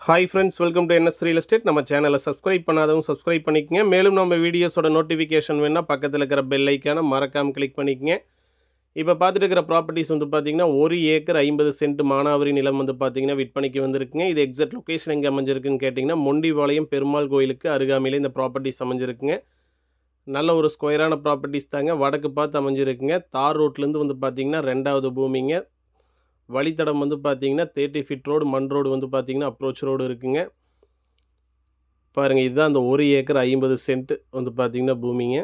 Hi friends, welcome to NS real estate. நம்ம சேனலை subscribe பண்ணாதவங்க சப்ஸ்கிரைப் பண்ணிக்கங்க. மேலும் நம்ம வீடியோஸோட நோட்டிஃபிகேஷன் வேணால் பக்கத்தில் இருக்கிற பெல் ஐக்கானை மறக்காமல் கிளிக் பண்ணிக்கங்க. இப்போ பார்த்துட்டு இருக்கிற ப்ராப்பர்ட்டிஸ் வந்து பார்த்திங்கன்னா 1 ஏக்கர் 50 சென்ட் மானாவரி நிலம் வந்து பார்த்திங்கன்னா விற்பனைக்கு வந்திருக்குங்க. இது எக்ஸாக்ட் லொக்கேஷன் எங்கே அமைஞ்சிருக்குன்னு கேட்டிங்கன்னா மொண்டிபாளையம் பெருமாள் கோயிலுக்கு அருகாமையில் இந்த ப்ராப்பர்ட்டிஸ் அமைஞ்சிருக்குங்க. நல்ல ஒரு ஸ்கொயரான ப்ராப்பர்ட்டிஸ் தாங்க. வடக்கு பார்த்து அமைஞ்சிருக்குங்க. தார் ரோட்லேருந்து வந்து பார்த்திங்கன்னா 2வது பூமிங்க. வழித்தடம் வந்து பார்த்திங்கன்னா 30 ஃபீட் ரோடு, மண் ரோடு வந்து பார்த்திங்கன்னா அப்ரோச் ரோடு இருக்குங்க. பாருங்கள், இதுதான் அந்த 1 ஏக்கர் 50 சென்ட் வந்து பார்த்திங்கன்னா பூமிங்க.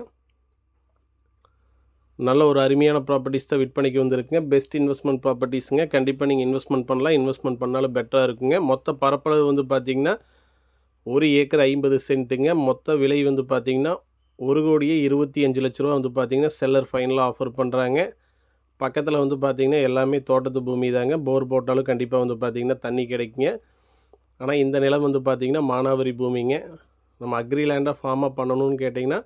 நல்ல ஒரு அருமையான ப்ராப்பர்ட்டிஸ் தான் விற்பனைக்கு வந்திருக்குங்க. பெஸ்ட் இன்வெஸ்ட்மெண்ட் ப்ராப்பர்ட்டிஸுங்க. கண்டிப்பாக நீங்கள் இன்வெஸ்ட்மெண்ட் பண்ணலாம். இன்வெஸ்ட்மெண்ட் பண்ணாலும் பெட்டராக இருக்குங்க. மொத்த பரப்பளவு வந்து பார்த்திங்கன்னா 1 ஏக்கர் 50 சென்ட்டுங்க. மொத்த விலை வந்து பார்த்திங்கன்னா 1,25,00,000 வந்து பார்த்திங்கன்னா செல்லர் ஃபைனலாக ஆஃபர் பண்ணுறாங்க. பக்கத்தில் வந்து பார்த்திங்கன்னா எல்லாமே தோட்டத்து பூமி தாங்க. போர் போட்டாலும் கண்டிப்பாக வந்து பார்த்திங்கன்னா தண்ணி கிடைக்குங்க. ஆனால் இந்த நிலம் வந்து பார்த்திங்கன்னா மானாவரி பூமிங்க. நம்ம அக்ரி லேண்டாக ஃபார்மாக பண்ணணும்னு கேட்டிங்கன்னா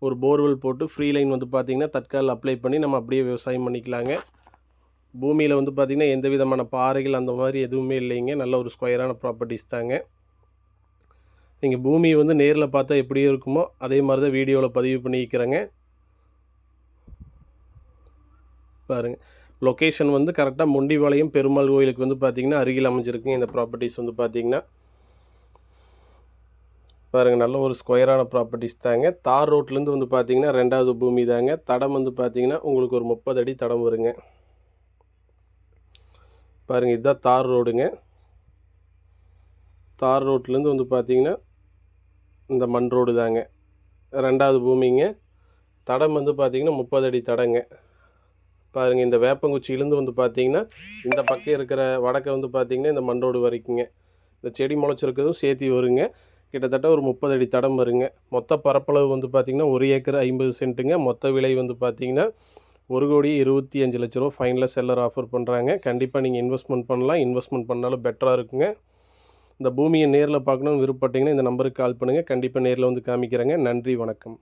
ஒரு போர்வெல் போட்டு ஃப்ரீ லைன் வந்து பார்த்திங்கன்னா தற்காலில் அப்ளை பண்ணி நம்ம அப்படியே விவசாயம் பண்ணிக்கலாங்க. பூமியில் வந்து பார்த்திங்கன்னா எந்த விதமான பாறைகள் அந்த மாதிரி எதுவுமே இல்லைங்க. நல்ல ஒரு ஸ்கொயரான ப்ராப்பர்ட்டிஸ் தாங்க. நீங்கள் பூமியை வந்து நேரில் பார்த்தா எப்படியோ இருக்குமோ அதே மாதிரி தான் வீடியோவில் பதிவு பண்ணிக்கிறேங்க. பாருங்கள், லொக்கேஷன் வந்து கரெக்டாக மொண்டிபாளையம் பெருமாள் கோயிலுக்கு வந்து பார்த்திங்கன்னா அருகில் அமைஞ்சிருக்குங்க. இந்த ப்ராப்பர்ட்டிஸ் வந்து பார்த்திங்கன்னா பாருங்கள், நல்ல ஒரு ஸ்கொயரான ப்ராப்பர்ட்டிஸ் தாங்க. தார் ரோட்லேருந்து வந்து பார்த்திங்கன்னா 2வது பூமி தாங்க. தடம் வந்து பார்த்திங்கன்னா உங்களுக்கு ஒரு 30 அடி தடம் வருங்க. பாருங்கள், இதுதான் தார் ரோடுங்க. தார் ரோட்லேருந்து வந்து பார்த்திங்கன்னா இந்த மண் ரோடு தாங்க. 2வது பூமிங்க. தடம் வந்து பார்த்திங்கன்னா 30 அடி தடங்க. பாருங்கள், இந்த வேப்பங்குச்சியிலேருந்து வந்து பார்த்திங்கன்னா இந்த பக்கம் இருக்கிற வடக்கை வந்து பார்த்திங்கன்னா இந்த மண் ரோடு வரைக்குங்க. இந்த செடி முளைச்சிருக்கிறதும் சேர்த்தி வருங்க. கிட்டத்தட்ட ஒரு 30 அடி தடம் வருங்க. மொத்த பரப்பளவு வந்து பார்த்திங்கன்னா 1 ஏக்கர் 50 சென்ட்டுங்க. மொத்த விலை வந்து பார்த்திங்கன்னா 1,25,00,000 ஃபைனலாக செல்லர் ஆஃபர் பண்ணுறாங்க. கண்டிப்பாக நீங்கள் இன்வெஸ்ட்மெண்ட் பண்ணலாம். இன்வெஸ்ட்மெண்ட் பண்ணாலும் பெட்டராக இருக்குங்க. இந்த பூமியை நேரில் பார்க்கணுன்னு விருப்பப்பட்டீங்கன்னா இந்த நம்பருக்கு கால் பண்ணுங்கள். கண்டிப்பாக நேரில் வந்து காமிக்கிறேங்க. நன்றி, வணக்கம்.